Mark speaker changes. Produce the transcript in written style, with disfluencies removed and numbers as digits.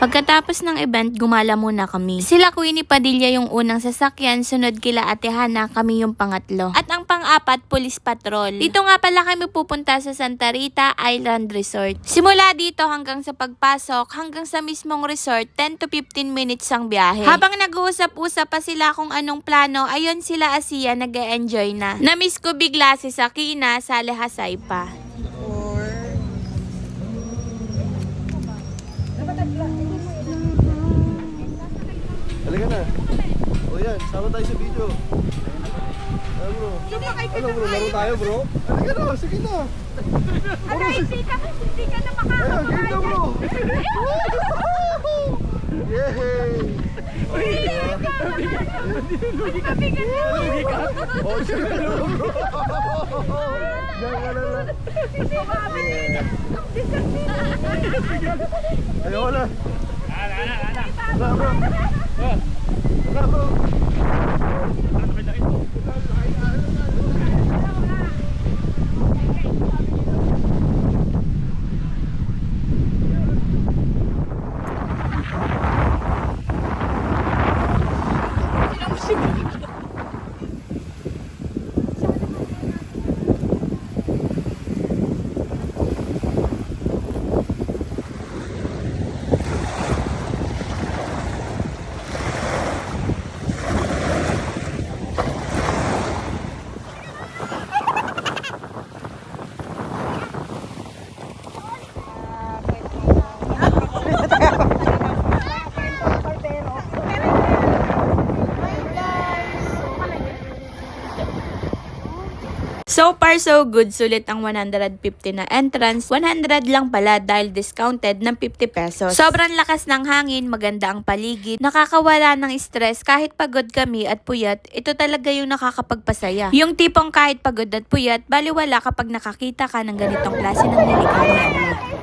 Speaker 1: Pagkatapos ng event, gumala muna kami. Sila Queenie Padilla yung unang sasakyan, sunod kila Ate Hana, kami yung pangatlo. At ang pang-apat, Police Patrol. Dito nga pala kami pupunta sa Santa Rita Island Resort. Simula dito hanggang sa pagpasok, hanggang sa mismong resort, 10 to 15 minutes ang biyahe. Habang nag-uusap-usap pa sila kung anong plano, ayun sila Asia nag-e-enjoy na. Namiss ko bigla si Sakina sa Lehasay pa.
Speaker 2: Halika na. O yan, sama tayo sa video. Ano bro? Ano bro, laro tayo bro? Halika na, sige na.
Speaker 3: Ano, hindi ka na
Speaker 2: Ayun, game na bro. Yay!
Speaker 3: Mabigat na.
Speaker 2: Oh, sige na bro. Diyan ka na lang. Ayaw na. Wala bro. Wala bro.
Speaker 1: So far so good, sulit ang 150 na entrance, 100 lang pala dahil discounted ng 50 pesos. Sobrang lakas ng hangin, maganda ang paligid, nakakawala ng stress kahit pagod kami at puyat, ito talaga yung nakakapagpasaya. Yung tipong kahit pagod at puyat, baliwala kapag nakakita ka ng ganitong klase ng nilikha ni Allah.